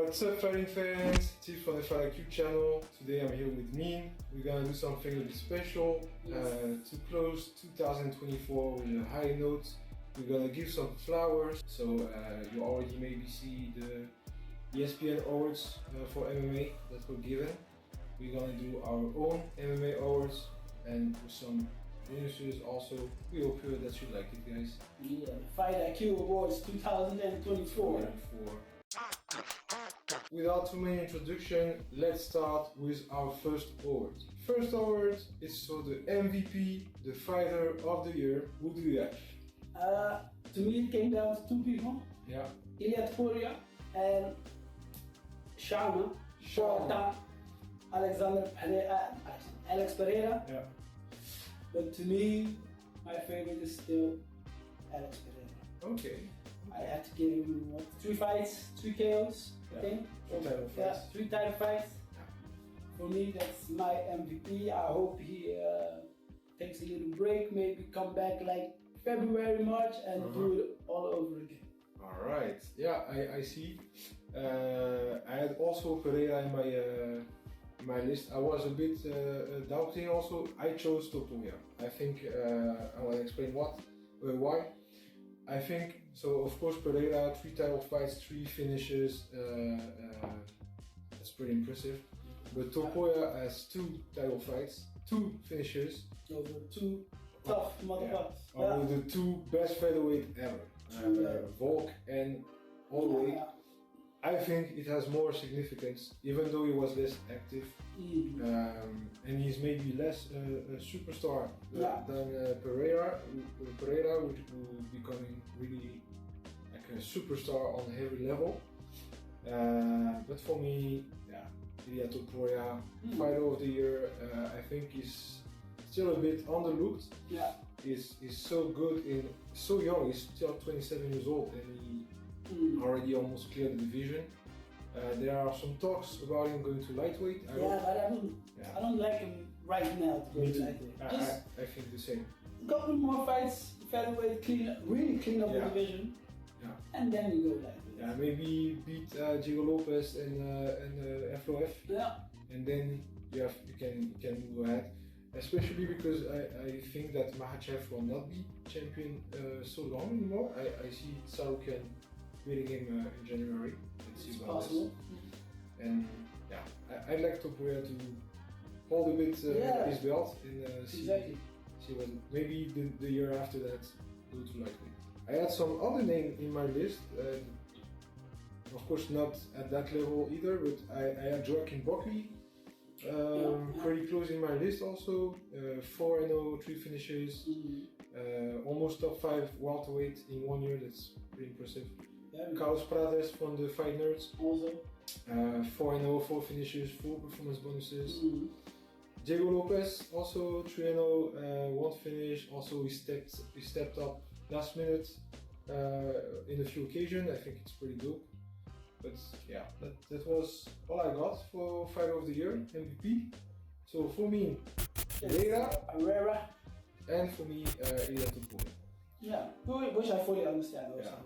What's up, fighting fans? Tibz from the Fight IQ channel. Today I'm here with Mean. We're gonna do something a bit special to close 2024 with a high note. We're gonna give some flowers. So you already maybe see the ESPN Awards for MMA that were given. We're gonna do our own MMA Awards and with some bonuses also. We hope that you like it, guys. Yeah, Fight IQ Awards 2024. Without too many introduction, let's start with our first award. First award is for the MVP, the fighter of the year. Who do you have? To me it came down to two people. Yeah. Tibz and Sharma. Alex Pereira. Yeah. But to me, my favorite is still Alex Pereira. Okay. I had to give him 3 fights, 3 KOs, I think. 3 title fights. 3 title fights. Yeah. For me, that's my MVP. I hope he takes a little break, maybe come back like February, March, and do it all over again. All right. Yeah, I see. I had also Pereira in my list. I was a bit doubting also. I chose Topuria. I think I want to explain why. I think, so of course Pereira, 3 title fights, 3 finishes, that's pretty impressive. But Topuria has 2 title fights, 2 finishes. Those were 2 tough motherfuckers. Are the 2 best featherweight ever. Volk and Holloway. I think it has more significance, even though he was less active. And he's maybe less a superstar than Pereira. Pereira will be becoming really like a superstar on a heavy level. But for me, Ilia Topuria, fighter of the year, I think he's still a bit underlooked. Yeah. He's so good, so young, he's still 27 years old and he already almost cleared the division. There are some talks about him going to lightweight. But I don't like him right now to go to lightweight. I think the same. A couple more fights, featherweight, really clean up the division, and then you go lightweight. Yeah, maybe beat Diego Lopez and FLOF. Yeah. And then you can move ahead. Especially because I think that Makhachev will not be champion so long anymore. I see Sarukian beating him in January. Let's see about this. And I'd like Topuria to hold a bit his belt and see what maybe the year after that go to lightweight. I had some other name in my list. Of course not at that level either, but I had Joaquin Buckley. Pretty close in my list also. 4-0, 3 finishes, almost top 5 welterweight in 1 year. That's pretty impressive. Carlos Prates from the Fight Nerds, also 4-0, 4 finishes, 4 performance bonuses. Diego Lopez also 3-0, 1 finish. Also he stepped up last minute in a few occasions. I think it's pretty dope. But yeah, that was all I got for Fighter of the Year, MVP. So for me, Pereira, and for me, Ilia Topuria. Yeah, which I fully understand also. Yeah.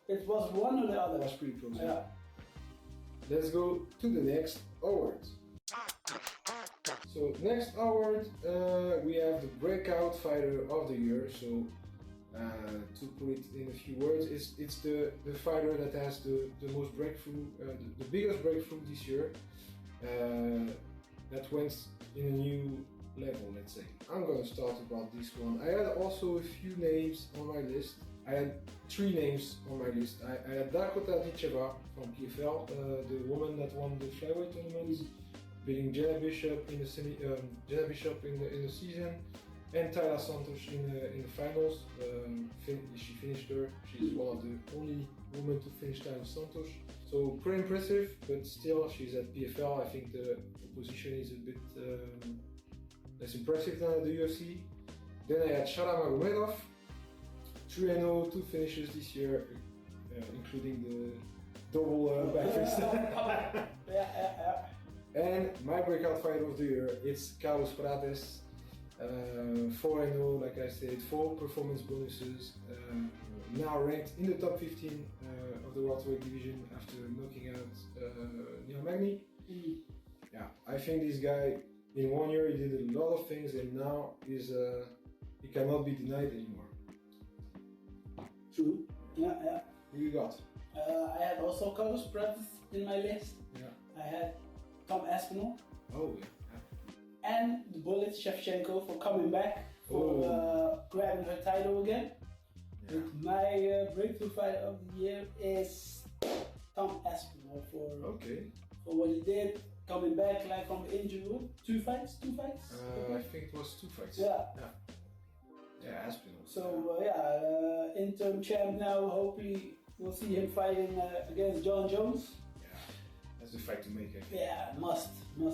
It was one or the other. It was pretty close. Yeah. Let's go to the next award. So next award, we have the Breakout Fighter of the Year. So to put it in a few words, it's the fighter that has the most breakthrough, the biggest breakthrough this year, that went in a new level, let's say. I'm gonna start about this one. I had also a few names on my list. I had 3 names on my list. I had Dakota Dicheva from PFL, the woman that won the flyweight tournament, beating Jenna Bishop in the season. And Tyler Santos in the finals. She finished her. She's one of the only women to finish Tyler Santos. So pretty impressive, but still she's at PFL. I think the opposition is a bit less impressive than at the UFC. Then I had Shara Magomedov, 3-0, 2 finishes this year, including the double back fist. And my breakout fighter of the year, it's Carlos Prates. 4-0, like I said, 4 performance bonuses. Now ranked in the top 15 of the welterweight division after knocking out Neil Magny. Yeah, I think this guy in 1 year he did a lot of things, and now he cannot be denied anymore. True. Yeah. Who you got? I had also Carlos Pratt in my list. Yeah. I had Tom Aspinall. Oh yeah. And the Bullet Shevchenko for coming back for grabbing her title again. Yeah. But my breakthrough fighter of the year is Tom Aspinall for what he did, coming back like from the injury. Two fights. I think it was 2 fights. Yeah, Aspinall. So interim champ now. Hopefully we'll see him fighting against John Jones. Yeah, that's the fight to make, I think. Yeah, must be.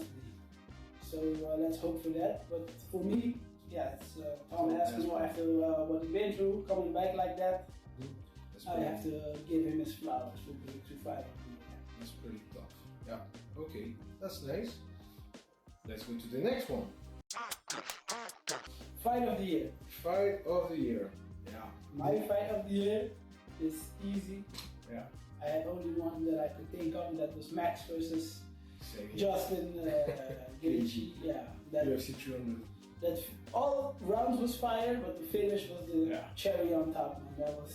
So let's hope for that. But for me, it's Tom Aspinall. After what he's been through, coming back like that, I have to give him his flowers for breakthrough fighter. That's pretty tough. Yeah. Okay, that's nice. Let's go to the next one. Fight of the year. Fight of the year. Yeah. My fight of the year is easy. Yeah. I had only one that I could think of. That was Max versus Justin Gaethje. Yeah. That UFC 200. That all rounds was fire, but the finish was the cherry on top. Man. That was.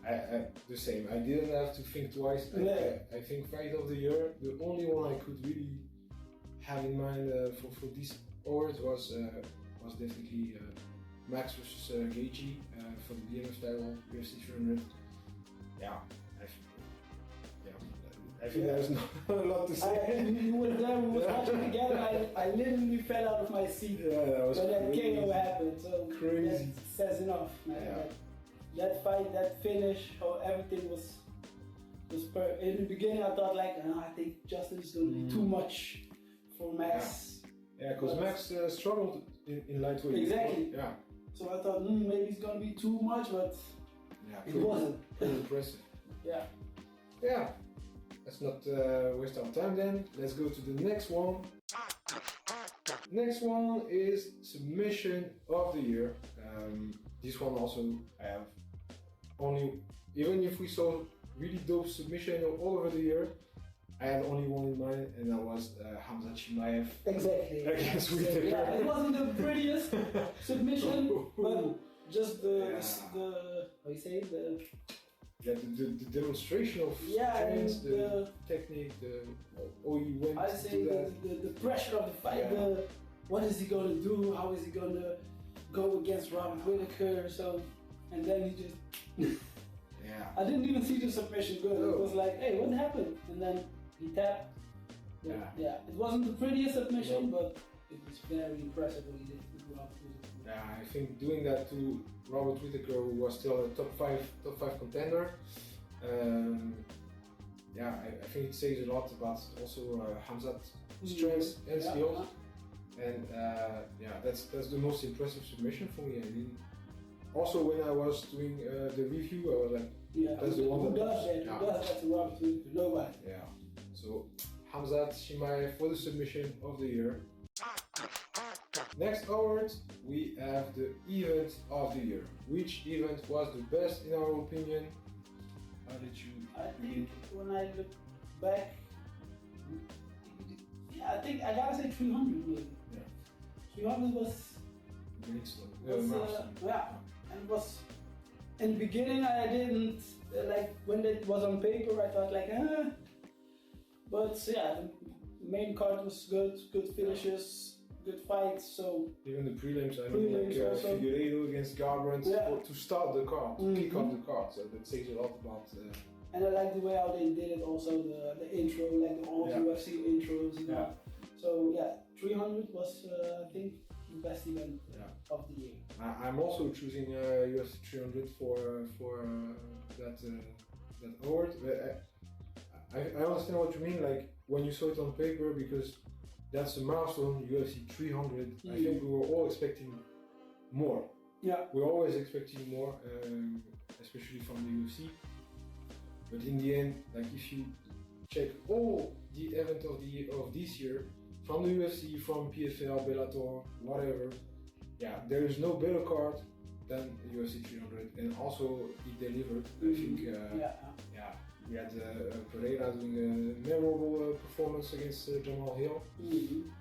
I the same. I didn't have to think twice. I think fight of the year. The only one I could really have in mind for this award was definitely Max versus Gaethje for the BMF title, UFC 300. Yeah, I think there's not a lot to say. You were there, we were watching together. I literally fell out of my seat that was when that KO happened. So crazy. That says enough, man. Yeah. That fight, that finish, how everything was perfect. In the beginning, I thought like, I think Justin's going to be too much for Max. Yeah, because Max struggled in lightweight. Exactly. Yeah. So I thought maybe it's going to be too much, but it wasn't. Pretty impressive. Yeah. Yeah. Let's not waste our time then. Let's go to the next one. Next one is submission of the year. This one also I have only, even if we saw really dope submission all over the year, I had only one in mind, and that was Khamzat Chimaev. Exactly. Against Whittaker. Yeah, it wasn't the prettiest submission, but just the how you say the demonstration of strength, the technique, he went I say the pressure of the fight. What is he gonna do? How is he gonna go against Robert Whittaker? So, and then he just. I didn't even see the submission good. It was like, hey, what happened? And then he tapped. It wasn't the prettiest submission, but it was very impressive what he did with Robert Whittaker. Yeah, I think doing that to Robert Whittaker, who was still a top five contender. I think it says a lot about also Khamzat's strengths and skills. And that's the most impressive submission for me. I mean, also when I was doing the review, I was like, that's the one who does that? Who does that to Robert Whittaker? Nobody. Yeah. So Khamzat Chimaev for the submission of the year. Next award, we have the event of the year. Which event was the best in our opinion? How did you? I think when I look back, I think I gotta say 300 maybe. Yeah. 300 was and it was in the beginning I didn't like when it was on paper. I thought like but the main card was good finishes. Good fights, so even the prelims, I mean, like Figueiredo against Garbrandt to start the card, to kick off the card, so that says a lot about. And I like the way how they did it, also the intro, like the old UFC intros. So 300 was I think the best event of the year. I'm also choosing UFC 300 for that award. I understand what you mean, like when you saw it on paper, because that's a milestone, UFC 300. I think we were all expecting more. Yeah. We're always expecting more, especially from the UFC. But in the end, like if you check all the events of this year, from the UFC, from PFL, Bellator, whatever, there is no better card than UFC 300, and also he delivered. I think. We had Pereira doing a memorable performance against Jamal Hill.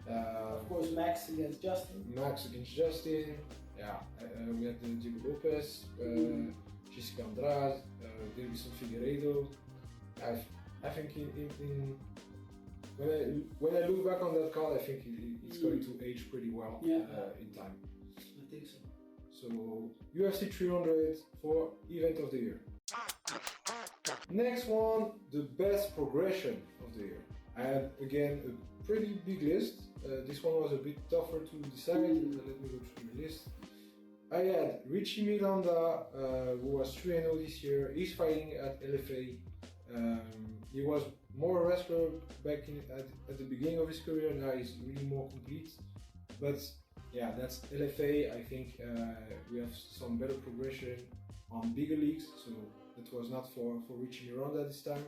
Of course, Max against Justin. Yeah, we had Diego Lopez, Jessica Andrade, Davidson Figueiredo. I think when I look back on that card, I think it's going to age pretty well in time. I think so. So UFC 300 for event of the year. Next one, the best progression of the year. I had again a pretty big list. This one was a bit tougher to decide. Let me go through my list. I had Richie Miranda, who was 3-0 this year. He's fighting at LFA. He was more a wrestler back at the beginning of his career. Now he's really more complete. But yeah, that's LFA. I think we have some better progression on bigger leagues. So that was not for Richie Miranda this time.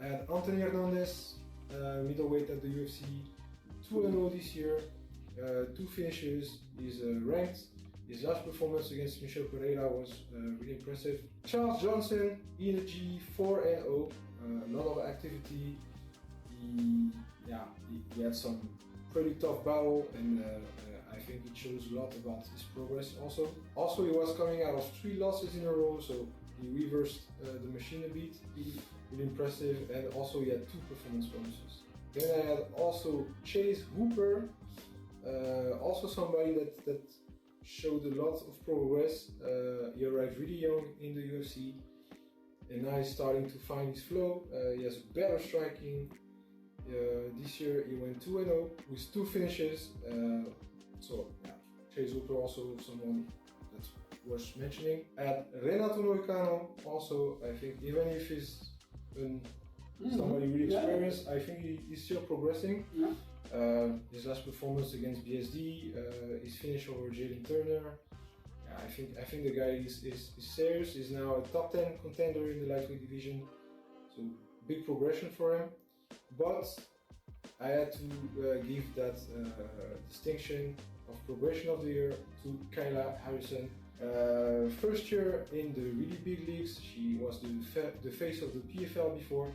I had Anthony Hernandez, middleweight at the UFC, 2-0 this year, 2 finishes. He's ranked. His last performance against Michel Pereira was really impressive. Charles Johnson, ENG, 4-0, a lot of activity. He had some pretty tough battle, and I think it shows a lot about his progress also. Also, he was coming out of 3 losses in a row, so he reversed the machine a bit. Really impressive, and also he had 2 performance bonuses. Then I had also Chase Hooper, also somebody that showed a lot of progress. He arrived really young in the UFC, and now he's starting to find his flow. He has better striking. This year he went 2-0 with 2 finishes. So yeah, Chase Hooper also someone that's worth mentioning. At Renato Moicano also, I think even if he's somebody really experienced, I think he's still progressing. His last performance against BSD, his finish over Jalen Turner. I think the guy is serious. He's now a top 10 contender in the lightweight division, so big progression for him. But I had to give that distinction of progression of the year to Kayla Harrison. First year in the really big leagues, she was the face of the PFL before,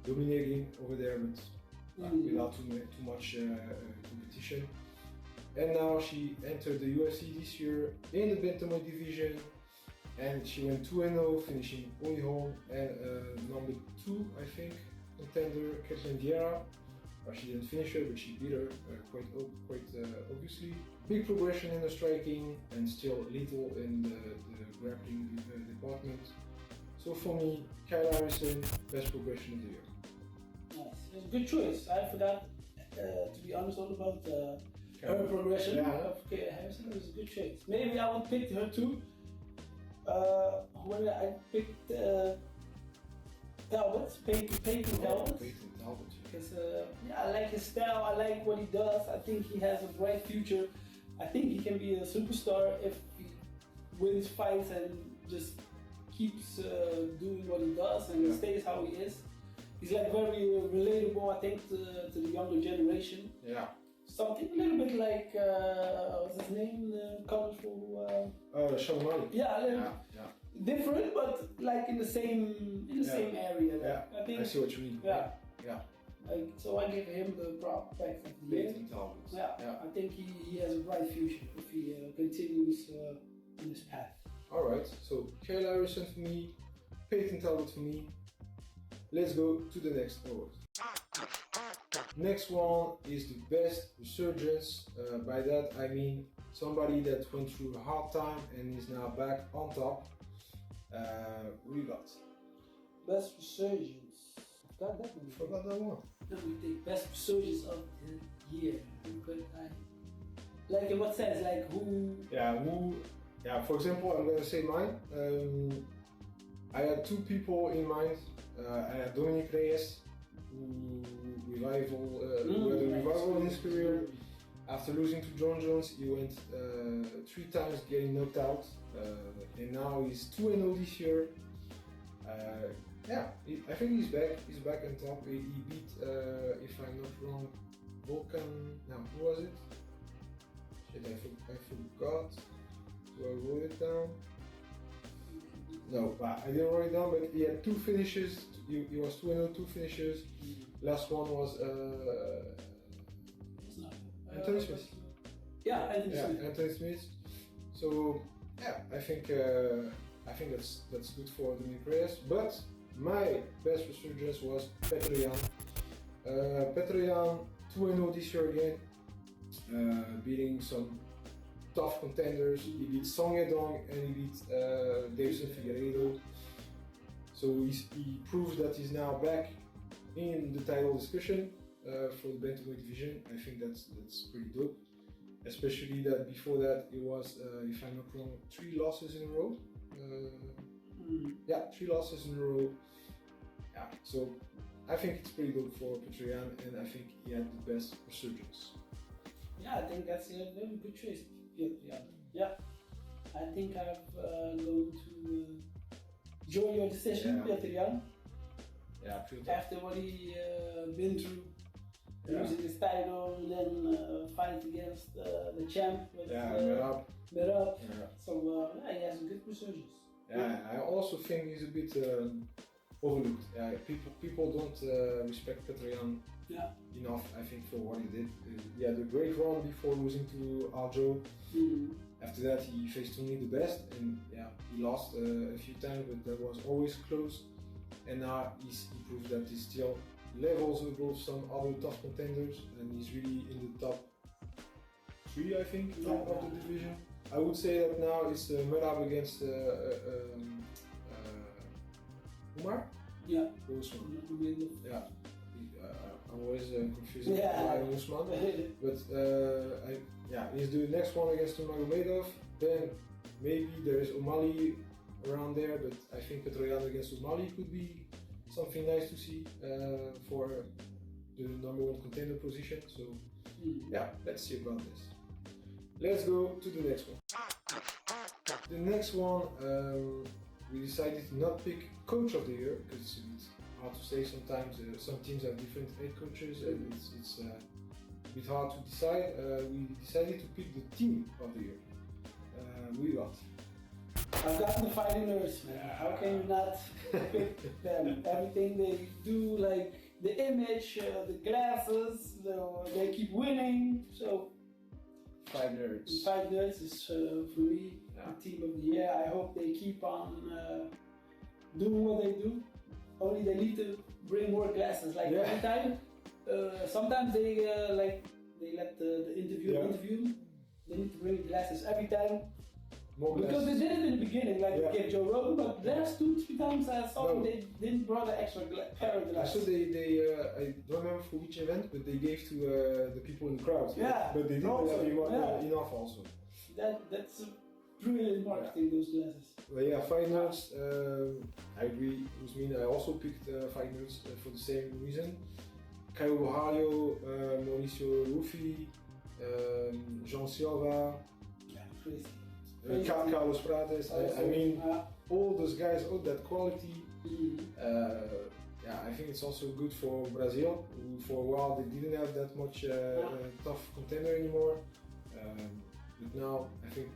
dominating over there, but without too much competition. And now she entered the UFC this year in the bantamweight division, and she went 2-0, finishing Oli Holm and number 2, I think, contender Kathleen Vieira. She didn't finish her, but she beat her quite obviously. Big progression in the striking and still little in the grappling department. So for me, Kayla Harrison, best progression of the year. Nice, it's a good choice. I forgot, to be honest, all about her progression of Kayla Harrison. It was a good choice. Maybe I would pick her too. When I picked Talbot, Peyton Talbot. Because I like his style, I like what he does. I think he has a bright future. I think he can be a superstar if he wins fights and just keeps doing what he does and stays how he is. He's like very relatable, I think, to the younger generation. Yeah. Something a little bit like what's his name? The colorful. Sean O'Malley. Yeah. Different, but like in the same area. Like, I think. I see what you mean. Yeah. So I give him the prop back of the year. I think he has a bright future if he continues in this path. Alright, so Kayla Harrison for me, Peyton Talbot for me. Let's go to the next award. Next one is the best resurgence. By that I mean somebody that went through a hard time and is now back on top. Who you got? Best resurgence. Forgot that one. Let me think. Best resurgence of the year. Like in what sense? Like who? Yeah, for example, I'm gonna say mine. I had 2 people in mind. I had Dominic Reyes, who had a revival in his career. After losing to John Jones, he went 3 times getting knocked out. And now he's 2-0 this year. I think he's back. He's back on top. He beat, if I'm not wrong, Volkan. No, who was it? Shit, I forgot. So I wrote it down. No, I didn't write it down, but he had 2 finishes. He was 2-0, 2 finishes. Last one was Anthony Smith. Yeah, Anthony Smith. So yeah, I think that's good for Dominic Reyes. But my best resurgence was Petr Yan. Petr Yan 2-0 this year again, beating some tough contenders. He beat Song Yedong and he beat Davison Figueiredo. So he proves that he's now back in the title discussion for the bantamweight division. I think that's pretty dope. Especially that before that it was, if I'm not wrong, 3 losses in a row. Yeah, 3 losses in a row. Yeah, so I think it's pretty dope for Petr Yan, and I think he had the best resurgence. Yeah, I think that's a very good choice. Yeah. I think I'm going to join your decision, Petr Yan. Yeah, after what he been through, losing his title, and then fight against the champ. Merab. Yeah. So he has a good resurgence. Yeah, I also think he's a bit overlooked. People don't respect Petr Yan enough, I think, for what he did. He had a great run before losing to Aljo. After that, he faced only the best, and he lost a few times, but that was always close. And now he proved that he's still levels above some other tough contenders, and he's really in the top 3, I think, of the division. I would say that now it's Merab against Umar? Yeah. Usman. Yeah. I'm always confusing Usman. But he's the next one against Nurmagomedov. Then maybe there is O'Malley around there, but I think Petr Yan against O'Malley could be something nice to see for the #1 contender position. So let's see about this. Let's go to the next one. The next one, we decided to not pick coach of the year because it's a bit hard to say sometimes. Some teams have different head coaches and it's a bit hard to decide. We decided to pick the team of the year. We got. I've gotten the Fighting Nerds, man. How can you not pick them? Everything they do, like the image, the glasses, they keep winning. So Fight Nerds. Fight Nerds is for me the team of the year. I hope they keep on doing what they do. Only they need to bring more glasses. Like every time, sometimes they let the interviewer interview. They need to bring glasses every time. Because they did it in the beginning, like they gave Joe Rogan, but the last 2-3 times I saw them, they didn't bring an extra pair of glasses. So I don't remember for which event, but they gave to the people in the crowd. But they didn't have enough also. That's brilliant marketing, those glasses. But Fight Nerds, I agree with me. I also picked Fight Nerds for the same reason. Caio Borralho, Mauricio Ruffi, Jean Silva. Crazy. Carlos Prates, I mean, all those guys, all that quality. I think it's also good for Brazil, who for a while they didn't have that much tough contender anymore. But now I think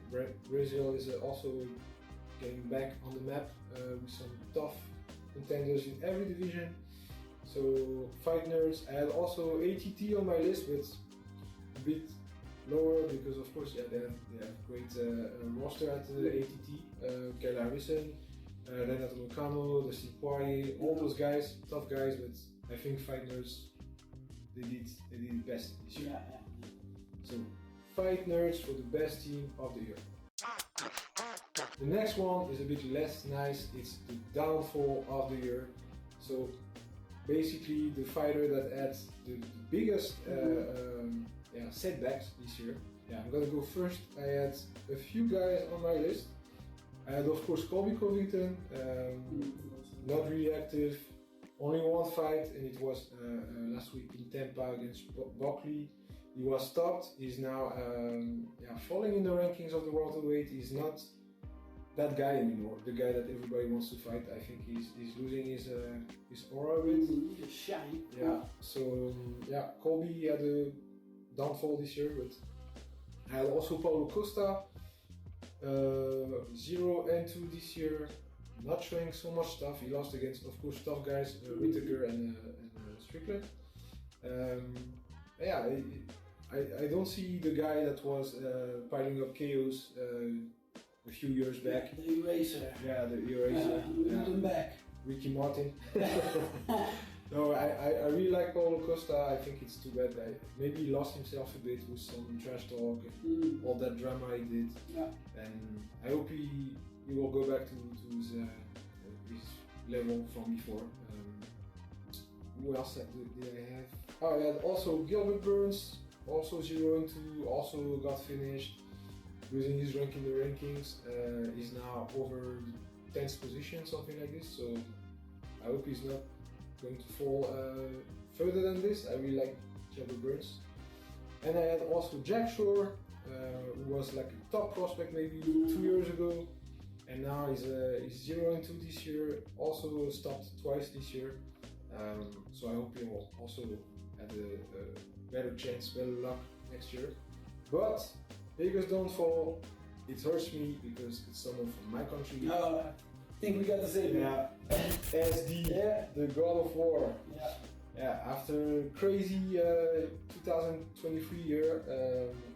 Brazil is also getting back on the map with some tough contenders in every division. So Fight Nerds, I had also ATT on my list, but a bit lower because of course they have great roster at the ATT. Kyle Harrison, Renato Lucano, Dustin Poirier, all those guys, tough guys, but I think Fight Nerds they did it best this year. So Fight Nerds for the best team of the year. The next one is a bit less nice, it's the downfall of the year. So basically the fighter that had the biggest setbacks this year. I'm gonna go first. I had a few guys on my list. I had of course Colby Covington, not really active, only one fight, and it was last week in Tampa against Buckley. He was stopped. He's now falling in the rankings of the welterweight. He's not that guy anymore, the guy that everybody wants to fight. I think he's losing his aura a bit. His shine. So Colby had a downfall this year, but I had also Paulo Costa, 0-2 this year, not showing so much stuff. He lost against, of course, tough guys, Whittaker and Strickland. Yeah, I don't see the guy that was piling up KOs a few years back. The Eraser. Yeah, the Eraser. Him back. Ricky Martin. No, I really like Paulo Costa. I think it's too bad. Maybe he lost himself a bit with some trash talk and all that drama he did. Yeah. And I hope he will go back to his level from before. Who else did I have? Oh, I had also Gilbert Burns, also 0-2, also got finished, losing his rank in the rankings. He's now over the 10th position, something like this. So I hope he's not going to fall further than this. I really like Gilbert Burns. And I had also Jack Shore, who was like a top prospect maybe 2 years ago. And now he's 0-2 this year, also stopped twice this year. So I hope he will also have a better chance, better luck next year. But biggest downfall, it hurts me because it's someone from my country. I think we got the same. Yeah, SD, the God of War. Yeah, after crazy 2023 year,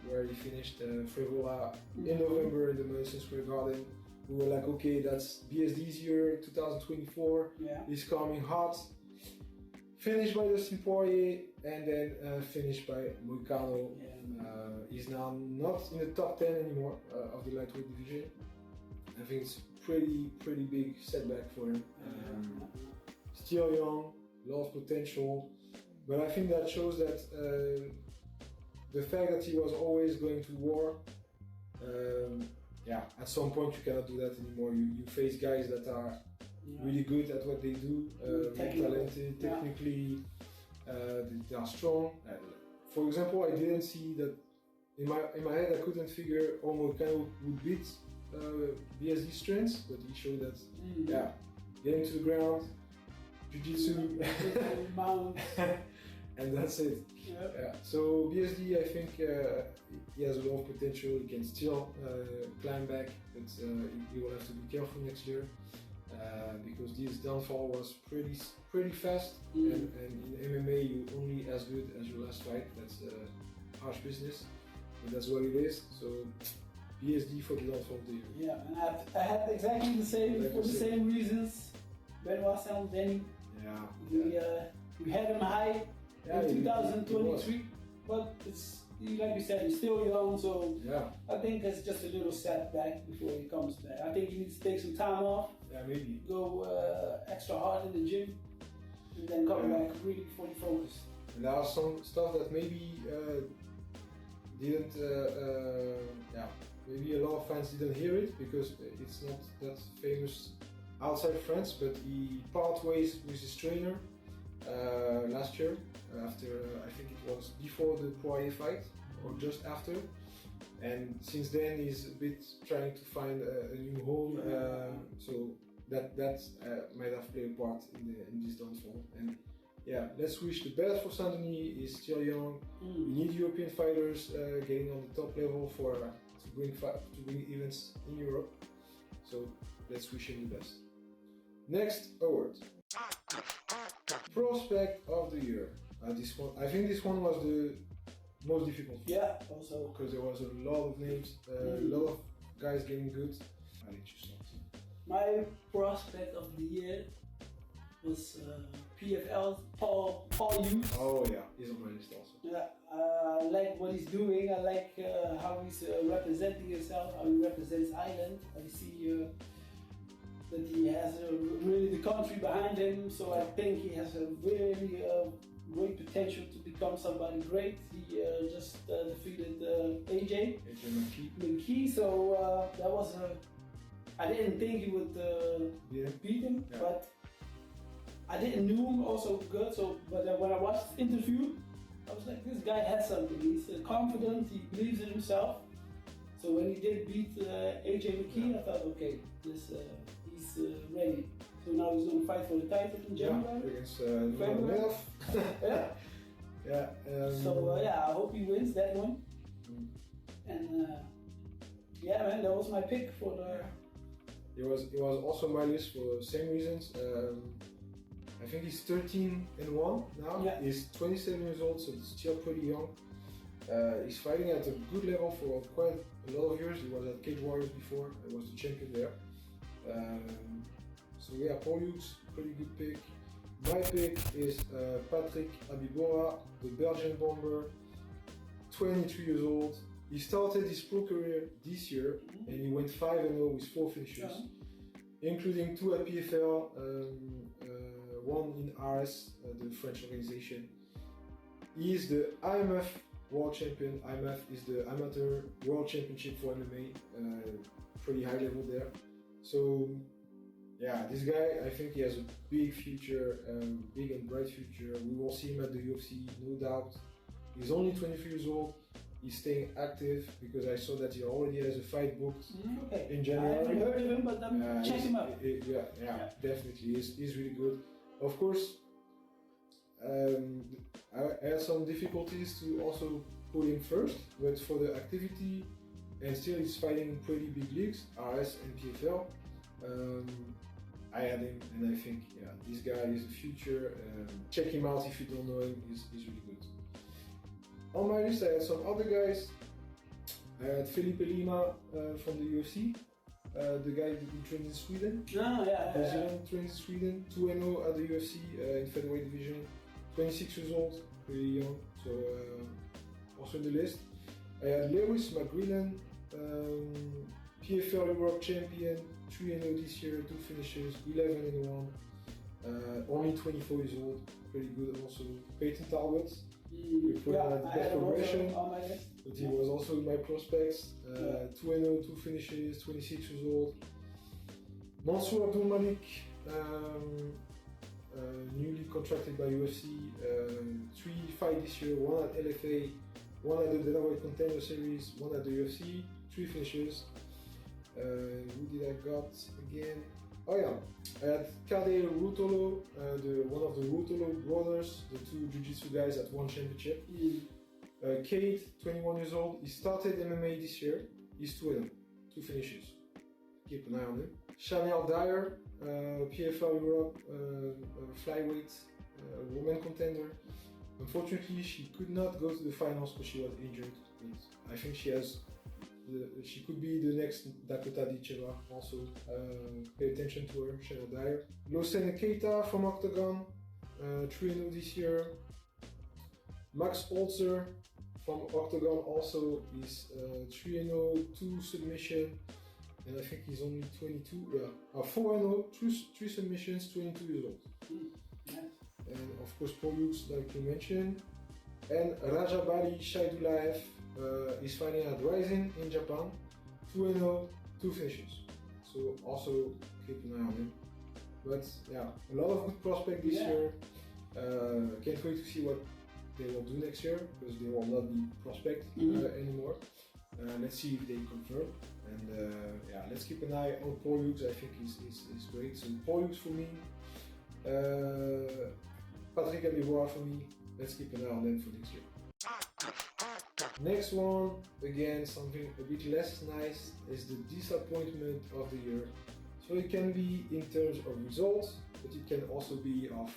where he finished Frivola in November in the Madison Square Garden. We were like, okay, that's BSD's year, 2024. He's coming hot. Finished by Dustin Poirier and then finished by Moicano. He's now not in the top 10 anymore of the lightweight division. I think it's pretty big setback for him. Still young, lot of potential, but I think that shows that the fact that he was always going to war. At some point you cannot do that anymore. You face guys that are really good at what they do, talented, technically, they are strong. For example, I didn't see that in my head. I couldn't figure Moicano would beat BSD strengths, but he showed that. Getting to the ground, jiu-jitsu, and that's it. So BSD, I think he has a lot of potential. He can still climb back, but he will have to be careful next year because this downfall was pretty fast. And in MMA, you're only as good as your last fight. That's harsh business, but that's what it is. So BSD for the downfall of the year. Yeah, and I had exactly the same for the same reasons. Benoit Saint-Denis. We had him high in 2023, but it's like you said, he's still young, so I think it's just a little setback before he comes back. I think he needs to take some time off. Maybe go extra hard in the gym, and then come back really fully focused. And there are some stuff that maybe didn't. Maybe a lot of fans didn't hear it because it's not that famous outside France, but he part ways with his trainer last year, after I think it was before the Poirier fight or just after, and since then he's a bit trying to find a new home, so that might have played a part in this downfall. And let's wish the best for Saint-Denis. He's still young. We need European fighters getting on the top level to bring events in Europe, so let's wish him the best. Next award, Prospect of the Year. This one, I think this one was the most difficult. Also because there was a lot of names, a lot of guys getting good. I'll let you start. My Prospect of the Year was PFL Paul Yu. Oh yeah, he's on my list also. I like what he's doing. I like how he's representing himself, how he represents Ireland. I see that he has really the country behind him, so I think he has a very great potential to become somebody great. He just defeated AJ McKee, so that was I didn't think he would beat him, but I didn't know him also good. So, but when I watched the interview, I was like, this guy has something. He's confident. He believes in himself. So when he did beat AJ McKee, I thought, okay, he's ready. So now he's going to fight for the title in January. Against February. So I hope he wins that one. And yeah, man, that was my pick for the. It was also my list for the same reasons. I think he's 13-1 now. Yeah. He's 27 years old, so still pretty young. He's fighting at a good level for quite a lot of years. He was at Cage Warriors before. He was the champion there. So yeah, Paul Hughes, pretty good pick. My pick is Patrick Abibora, the Belgian bomber, 23 years old. He started his pro career this year and he went 5-0 with 4 finishes, including 2 at PFL, 1 in RS, the French organization. He is the IMF World Champion. IMF is the Amateur World Championship for MMA, pretty high level there. So yeah, this guy, I think he has a big future, big and bright future. We will see him at the UFC, no doubt. He's only 23 years old. He's staying active because I saw that he already has a fight booked in January. I haven't heard of him, but check him out. Yeah, definitely. He's really good. Of course, I had some difficulties to also put him first, but for the activity, and still he's fighting in pretty big leagues, RS and PFL. I had him, and I think, yeah, this guy is the future. Check him out if you don't know him, he's really good. On my list, I had some other guys. I had Felipe Lima from the UFC, the guy who trains in Sweden. Brazilian, trains in Sweden, 2-0 at the UFC in featherweight division. 26 years old, pretty young, so also in the list. I had Lewis McGrillen, PFL Europe champion, 3-0 this year, 2 finishes, 11-1. Only 24 years old, pretty good also. Peyton Talbot, we put him at the best progression, but he was also in my prospects. 2-0, 2 finishes, 26 years old. Mansour Abdul Malik, newly contracted by UFC, 3 fights this year, 1 at LFA, 1 at the Delaware Contender Series, 1 at the UFC, 3 finishes. Who did I got again? Oh yeah, I had Kade Rutolo, one of the Rutolo brothers, the 2 jiu-jitsu guys at one championship. Kate, 21 years old, he started MMA this year, he's 2-0, 2 finishes. Keep an eye on him. Chanel Dyer, PFL Europe flyweight woman contender. Unfortunately, she could not go to the finals because she was injured. I think she could be the next Dakota Dicheva also. Pay attention to her, Chanel Dyer. Losene Keita from Octagon, 3-0 this year. Max Holzer from Octagon also is 3-0, 2 submission, and I think he's only 22. 4-0, 3 submissions, 22 years old. And of course, Paul Hughes, like you mentioned. And Rajabali Shaidulaev is fighting at Rising in Japan, 2-0, 2 finishes. So also keep an eye on him. But yeah, a lot of good prospects this year. Can't wait to see what they will do next year because they will not be prospect anymore. Let's see if they confirm. And yeah, let's keep an eye on Paul Hughes. I think he's great. So Paul Hughes for me, Patrick Abibora for me. Let's keep an eye on them for next year. Next one, again, something a bit less nice, is the disappointment of the year. So it can be in terms of results, but it can also be of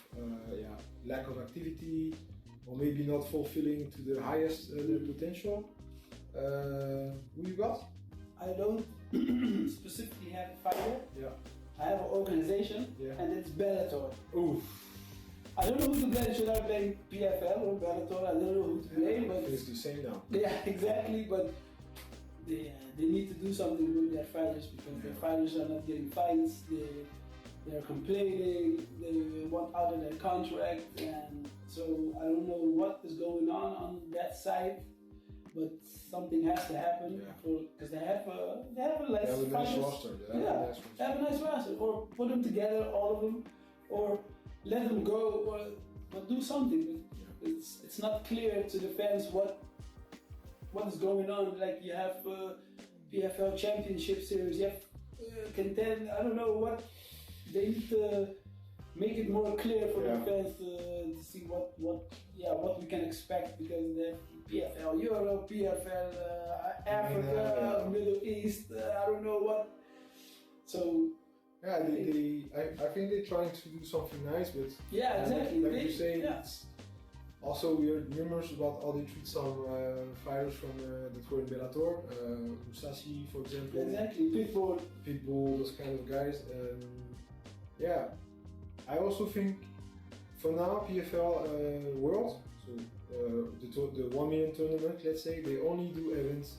lack of activity, or maybe not fulfilling to the highest their potential. Who you got? I don't specifically have a fighter. Yeah. I have an organization, and it's Bellator. Oof. I don't know who to blame. Should I blame PFL or Bellator? I don't know who to blame. But it's the same now. Yeah, exactly. But they need to do something with their fighters because their fighters are not getting fights. They're complaining. They want out of their contract, and so I don't know what is going on that side. But something has to happen because they have a nice roster. They have a nice roster. Or put them together, all of them, or let them go, but do something. It's not clear to the fans what is going on. Like you have PFL Championship Series, you have contend. I don't know what they need to make it more clear for the fans to see what we can expect because the PFL Europe, PFL Africa, Middle East, I don't know what. So yeah, I think they're trying to do something nice, but yeah, exactly. Like you say, it's also we heard rumors about how they treat some fighters from that were in Bellator, Musashi, for example. Exactly, Pitbull, those kind of guys. Yeah, I also think for now PFL World, so the 1 million tournament, let's say, they only do events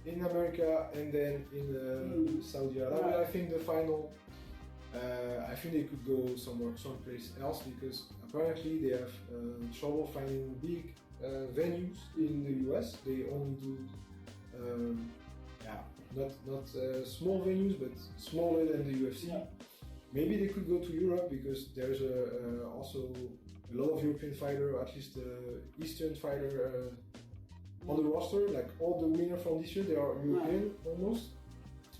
in America and then in Saudi Arabia. I think the final. I think they could go someplace else because apparently they have trouble finding big venues in the US. They only do not small venues, but smaller than the UFC. Yeah. Maybe they could go to Europe because there's also a lot of European fighter, at least Eastern fighter on the roster. Like all the winners from this year, they are European almost.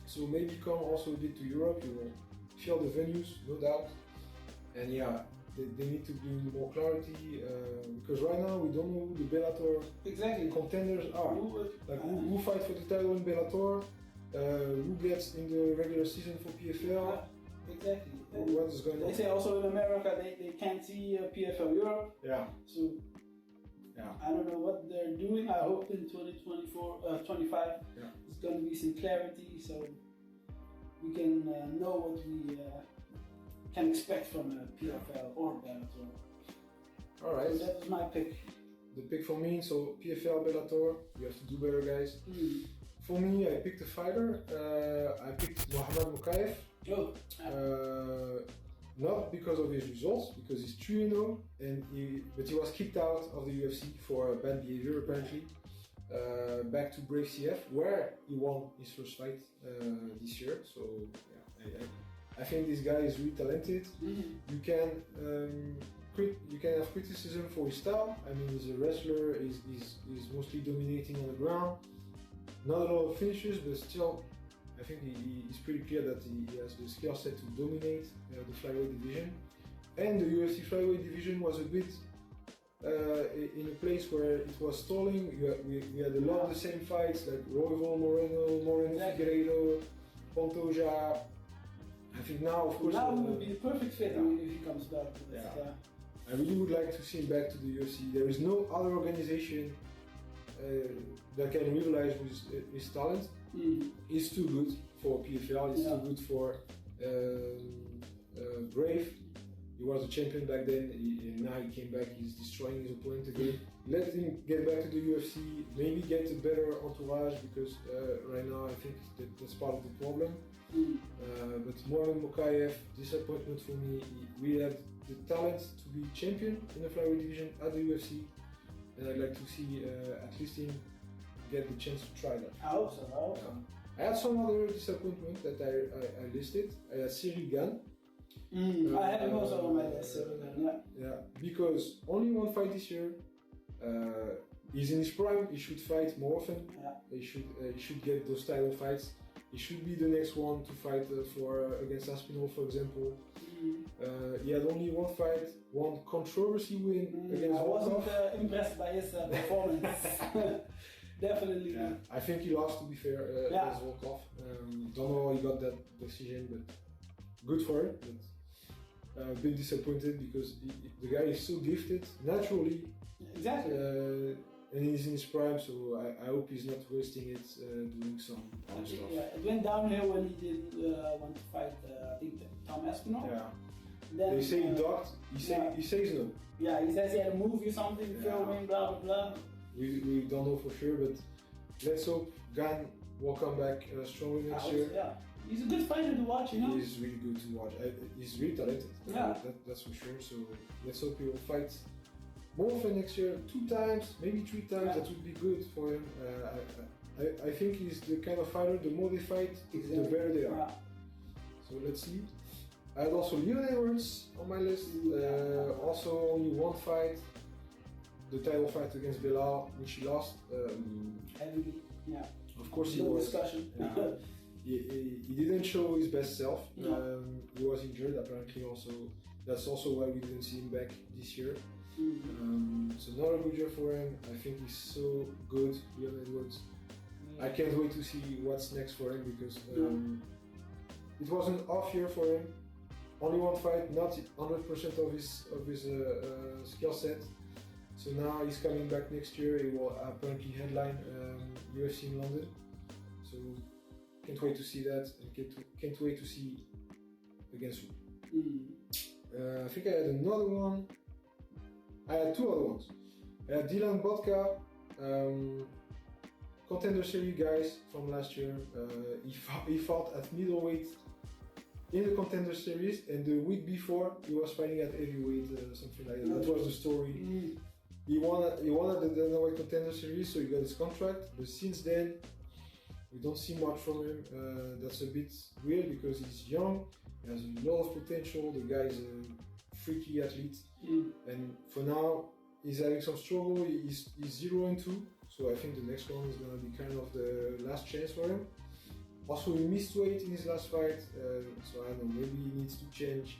So maybe come also a bit to Europe. You will fill the venues, no doubt. And yeah, they need to bring more clarity because right now we don't know who the Bellator contenders are. Who fights for the title in Bellator, who gets in the regular season for PFL. Exactly. What is going on? They say also in America they can't see PFL Europe. Yeah. So I don't know what they're doing. I hope in 2024, 25, there's going to be some clarity so we can know what we can expect from a PFL or Bellator. All right. So that was my pick. The pick for me, so PFL, Bellator, you have to do better, guys. For me, I picked a fighter. I picked Mohamed Mokaev. Not because of his results, because he's 3-0, but he was kicked out of the UFC for bad behavior apparently. Back to Brave CF, where he won his first fight this year. So yeah, I think this guy is really talented. You can have criticism for his style. I mean, he's a wrestler. He's mostly dominating on the ground. Not a lot of finishes, but still, I think it's pretty clear that he has the skill set to dominate the flyweight division. And the UFC flyweight division was a bit in a place where it was stalling. We had a lot of the same fights like Royval, Moreno Figueiredo, Pantoja. I think now, of course, now it would be the perfect fit if he comes back. I really would like to see him back to the UFC. There is no other organization that can rivalize with his talent. He's too good for PFL. He's too good for Brave. He was a champion back then, and now he came back. He's destroying his opponent again. Let him get back to the UFC. Maybe get a better entourage because right now I think that's part of the problem. But Mohamed Mokaev, disappointment for me. He really had the talent to be champion in the flyweight division at the UFC, and I'd like to see at least him get the chance to try that. I hope so. I had some other disappointment that I listed. I had Cyril Gane. I had him also on my list. Yeah, because only one fight this year. He's in his prime. He should fight more often. He should get those title fights. He should be the next one to fight against Aspinall, for example. He had only one fight, one controversy win against I wasn't impressed by his performance. Definitely. Yeah. I think he lost, to be fair, against Volkov. Don't know how he got that decision, but good for him. But a bit disappointed because the guy is so gifted naturally. Exactly. And he's in his prime, so I hope he's not wasting it doing some other stuff. Yeah, it went downhill when he did want to fight, I think, Tom Aspinall. Yeah. Then, they say he ducked, he says no. Yeah, he says he had a movie or something, filming, blah blah blah. We don't know for sure, but let's hope Gane will come back stronger next year. Yeah, he's a good fighter to watch, you know. He's really good to watch. He's really talented. Yeah, that's for sure. So let's hope he will fight more often next year, 2 times, maybe 3 times. That would be good for him. I think he's the kind of fighter. The more they fight, the better they are. So let's see. I had also Leon Edwards on my list. Also only one fight. The title fight against Belal, which he lost. Heavily, Of course he no was. Discussion. He didn't show his best self. He was injured apparently also. That's also why we didn't see him back this year. It's another good year for him. I think he's so good, Leon Edwards. I can't wait to see what's next for him because it was an off year for him. Only one fight, not 100% of his skill set. So now he's coming back next year. He will apparently headline UFC in London. So can't wait to see that, and can't wait to see against who. I think I had another one. I had two other ones. I had Dylan Botka, Contender Series guys from last year. He fought at middleweight in the Contender Series, and the week before he was fighting at heavyweight, something like that. That was the story. He won at the Dynamite Contender Series, so he got his contract. But since then, we don't see much from him. That's a bit weird because he's young, he has a lot of potential. The guy is a freaky athlete, and for now he's having some struggle. He's 0-2, so I think the next one is gonna be kind of the last chance for him. Also, he missed weight in his last fight, so I don't know. Maybe he needs to change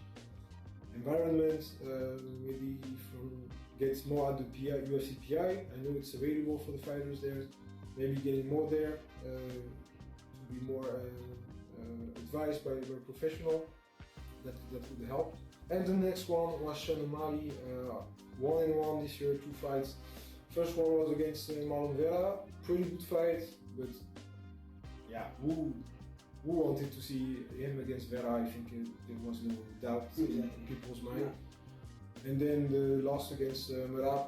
environment. Maybe gets more at the UFC PI. I know it's available for the fighters there. Maybe getting more there to be more advised by a professional. That would help. And the next one was Sean O'Malley, 1-1 this year, 2 fights. First one was against Marlon Vera, pretty good fight, but yeah, who wanted to see him against Vera? I think there was no doubt in people's mind. Yeah. And then the loss against Merab,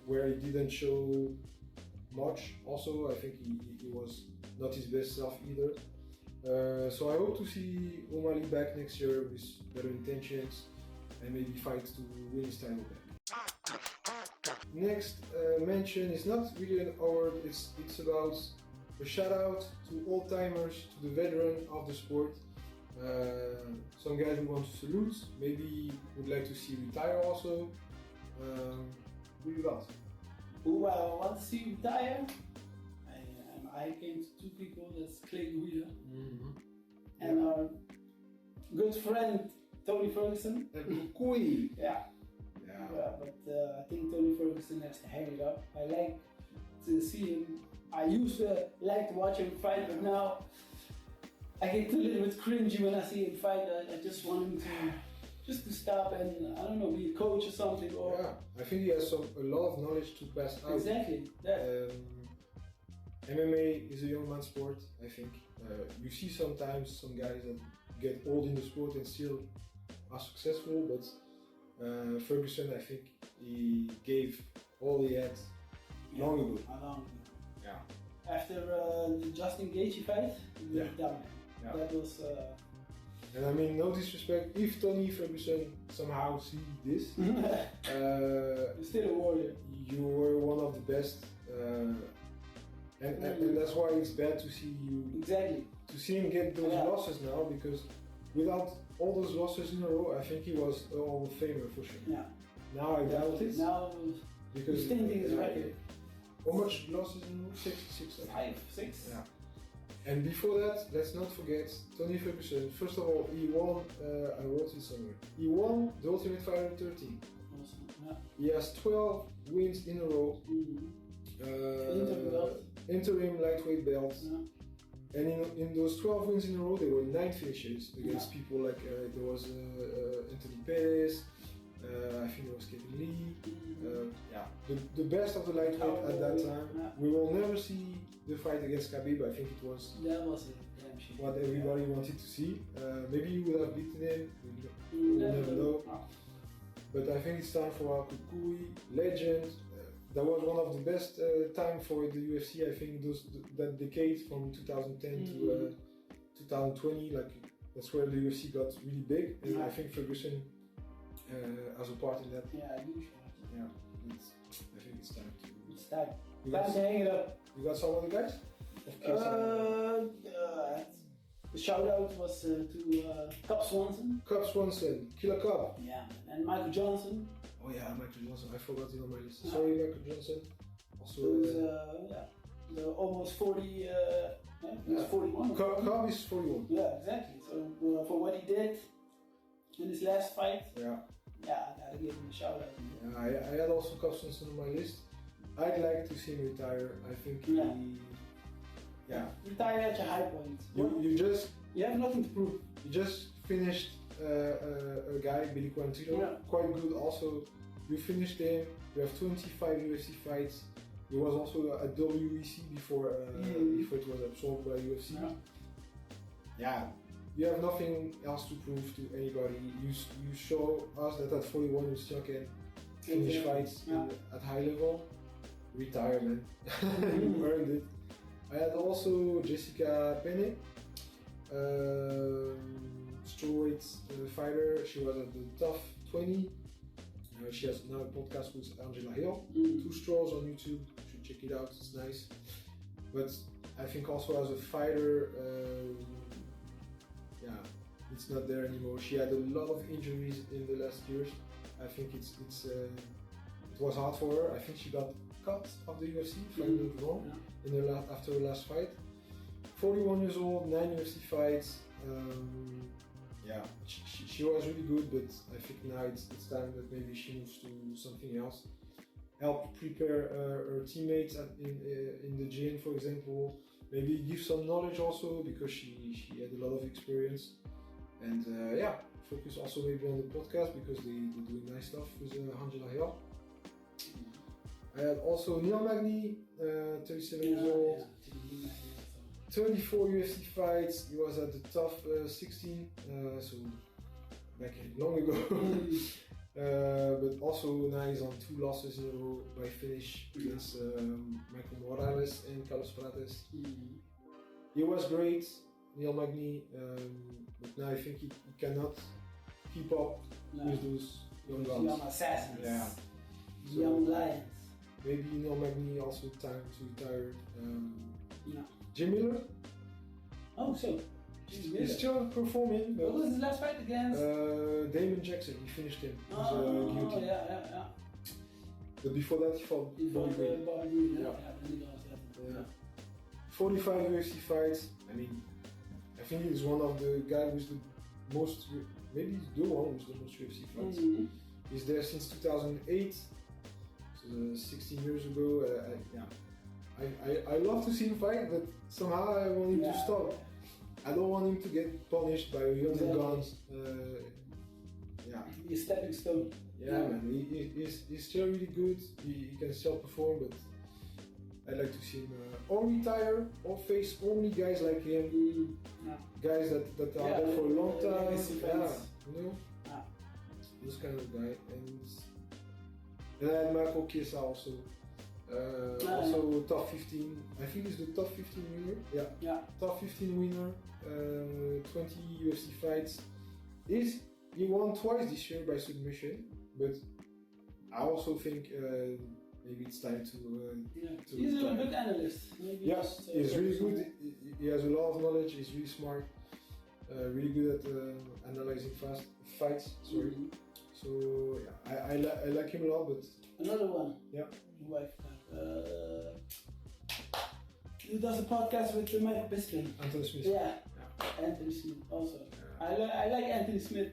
where he didn't show much. Also, I think he was not his best self either. So I hope to see O'Malley back next year with better intentions and maybe fight to win his title back. Next mention is not really an award, it's about a shout out to old timers, to the veteran of the sport. Some guys we want to salute, maybe would like to see retire also. Who you got? Who I want to see retire? I came to two people, that's Clay Guida and our good friend Tony Ferguson. Yeah, but I think Tony Ferguson has to hang it up. I like to see him. I used to like to watch him fight, but now I get a little bit cringy when I see him fight. I just want him to stop and, I don't know, be a coach or something. Or I think he has a lot of knowledge to pass out. Exactly. Yeah. MMA is a young man's sport, I think. You see sometimes some guys that get old in the sport and still are successful, but Ferguson, I think he gave all he had long ago. Yeah. After the Justin Gaethje fight, he went down. Yeah. That was. And I mean, no disrespect, if Tony Ferguson somehow sees this, you're still a warrior. You were one of the best. And that's why it's bad to see you. Exactly. To see him get those losses now, because without all those losses in a row, I think he was a Hall of Famer for sure. Yeah. Now I doubt it. Now, because he's thinking is right. How much losses in a row? 6. 6. Yeah. And before that, let's not forget Tony Ferguson. First of all, he won. I wrote it somewhere. He won the Ultimate Fighter 13. Awesome. Yeah. He has 12 wins in a row. Interim lightweight belt. Yeah. And in those 12 wins in a row, there were 9 finishes against people like there was Anthony Perez, I think there was Kevin Lee. The best of the lightweight at that time. Yeah. We will never see the fight against Khabib. I think it was what everybody wanted to see. Maybe you would have beaten him. We will never know. But I think it's time for our Kukui legend. That was one of the best time for the UFC. I think that decade from 2010 to 2020, like that's where the UFC got really big, and I think Ferguson has a part in that. Yeah, huge. Yeah, I think it's time to. It's time. Time to hang it up. You got some other guys? The shout out was to Cub Swanson. Cub Swanson, Killer Cub. Yeah, and Michael Johnson. Oh yeah, Michael Johnson. I forgot it on my list. Sorry, Michael Johnson. Also, the almost 40. He's 41. Cub is 41. Yeah, exactly. So for what he did in his last fight. Yeah. yeah, I gotta give him a shout out. Yeah, I had also Carstensen on my list. I'd like to see him retire. I think retire at your high point. You have nothing to prove. You just finished a guy, Billy Quintino, quite good also. You finished him. You have 25 UFC fights. He was also at WEC before it was absorbed by UFC. Yeah, you have nothing else to prove to anybody. You show us that at 41 you still can finish fights at high level. Retire, man. You earned it. I had also Jessica Penne, strawweight fighter. She was at the Tough 20. She has now a podcast with Angela Hill. 2 straws on YouTube. You should check it out. It's nice. But I think also as a fighter, it's not there anymore. She had a lot of injuries in the last years. I think it was hard for her. I think she got cut of the UFC, if I'm not wrong, after her last fight. 41 years old, 9 UFC fights. She was really good, but I think now it's time that maybe she moves to something else. Help prepare her teammates in the gym, for example. Maybe give some knowledge also, because she had a lot of experience. And focus also maybe on the podcast, because they're doing nice stuff with Angela Hill. I had also Neil Magny, 37 years old. 34 UFC fights. He was at the Tough 16, so back long ago. But also now he's on 2 losses in a row by finish against Michael Morales and Carlos Prates. He was great, Neil Magny, but now I think he cannot keep up with those young guns. Young assassins. Yeah. So young lions. Maybe Neil Magny also time to retire. Jim Miller? Oh, so he's still performing. What was his last fight against? Damon Jackson. He finished him. Yeah. But before that, he fought Bobby Green. 45 UFC fights. I mean, I think he's one of the guys with the most, maybe he's the one with the most UFC fights. He's there since 2008, so 16 years ago. I love to see him fight, but somehow I want him to stop. I don't want him to get punished by young guns. He's a stepping stone. Man, he's still really good. He can still perform, but I'd like to see him or retire or face only guys like him. Guys that are there for a long time. This kind of guy. And I had Marco Chiesa also. Also top 15. I think he's the top 15 winner. Top 15 winner. 20 UFC fights. He won twice this year by submission, but I also think maybe it's time to he's a good analyst. Maybe he's really good. He has a lot of knowledge. He's really smart. Really good at analyzing fights. Sorry. So I like him a lot. But another one. Your wife. Who does a podcast with Mike Bisping? Anthony Smith. Anthony Smith also. I like Anthony Smith.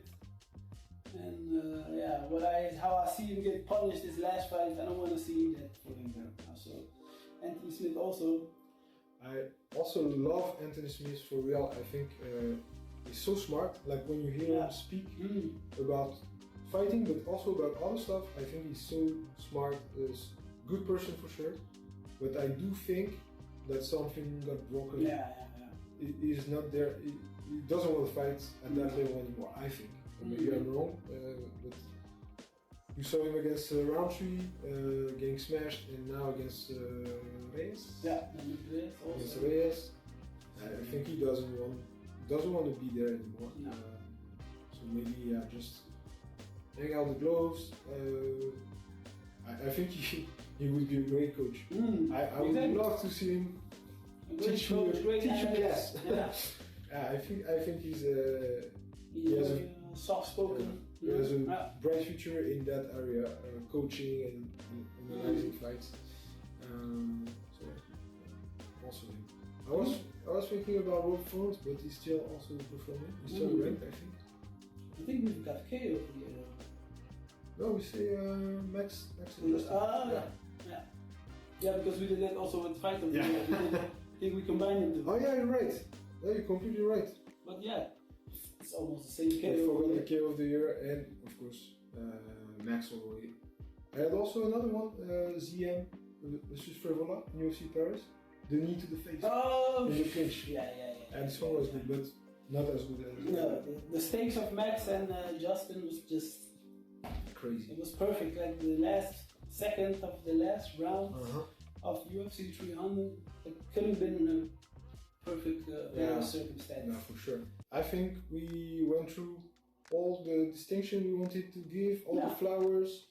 And how I see him get punished his last fight, I don't want to see that for him now. So Anthony Smith also. I also love Anthony Smith for real. I think he's so smart. Like when you hear him speak about fighting, but also about other stuff, I think he's so smart. He's a good person for sure. But I do think that something got broken. He's not there. He doesn't want to fight at that level anymore, I think. Maybe I'm wrong, but you saw him against Roundtree, getting smashed, and now against Reyes. Against Reyes. I think he doesn't want to be there anymore. So maybe just hang out the gloves. I think he would be a great coach. I would love to see him teach me a class. I think he has a soft-spoken. He has a bright future in that area, coaching and analyzing fights. Also him. I was thinking about Rob Font, but he's still also performing. He's still ranked, I think. I think we've got KO here. No, we say Max and Justin. Yeah, because we did that also with Fighter. Yeah. I think we combined them. Oh yeah, you're right. Yeah, you're completely right. But yeah, it's almost the same I forgot the KO of the year, and of course Max already. I had also another one, ZM versus Frevola in UFC Paris. The knee to the face. Oh, in the clinch. Yeah. And this one was good, but not as good as. No, the stakes of Max and Justin was just crazy. It was perfect. Like the last second of the last round of UFC 300, it couldn't have been a perfect circumstance. No, for sure. I think we went through all the distinction we wanted to give, all the flowers,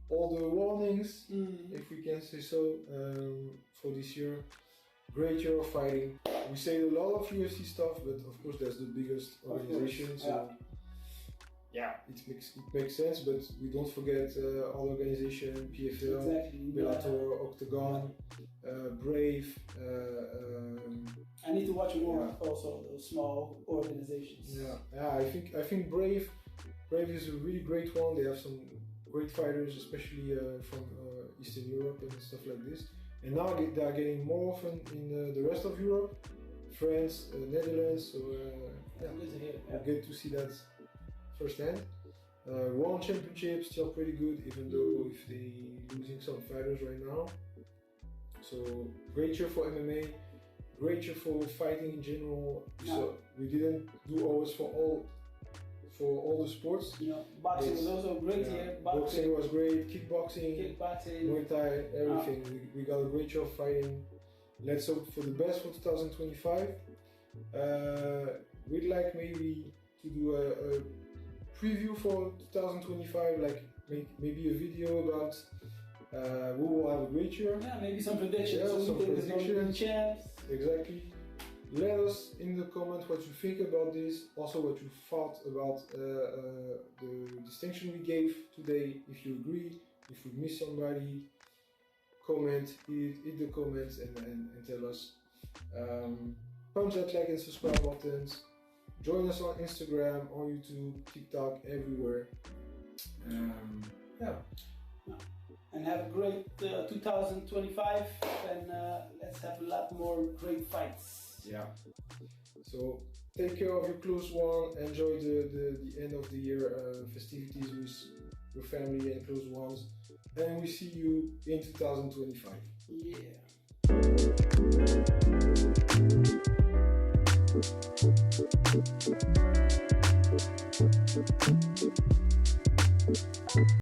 all the warnings, if we can say so, for this year. Great year of fighting. We say a lot of UFC stuff, but of course there's the biggest organization, so it makes sense, but we don't forget all organization, PFL, Bellator, Octagon, Brave. I need to watch more also those small organizations. I think Brave is a really great one. They have some great fighters, especially from Eastern Europe and stuff like this. And now they are getting more often in the rest of Europe, France, Netherlands. So we get to see that firsthand. World Championship still pretty good, even though if they losing some fighters right now. So great year for MMA, great year for fighting in general. So we didn't do always for all the sports. Boxing was also a great year. Boxing was great, kickboxing, Muay Thai, everything. We got a great year of fighting. Let's hope for the best for 2025. We'd like maybe to do a preview for 2025, like maybe a video about who will have a great year. Yeah, maybe some predictions. Yeah, some predictions. Exactly. Let us in the comments what you think about this, also what you thought about the distinction we gave today, if you agree, if we missed somebody, comment, hit the comments and tell us. Punch that like and subscribe buttons, join us on Instagram, on YouTube, TikTok, everywhere. And have a great 2025, and let's have a lot more great fights. Yeah. So take care of your close one. Enjoy the end of the year festivities with your family and close ones. And we see you in 2025. Yeah.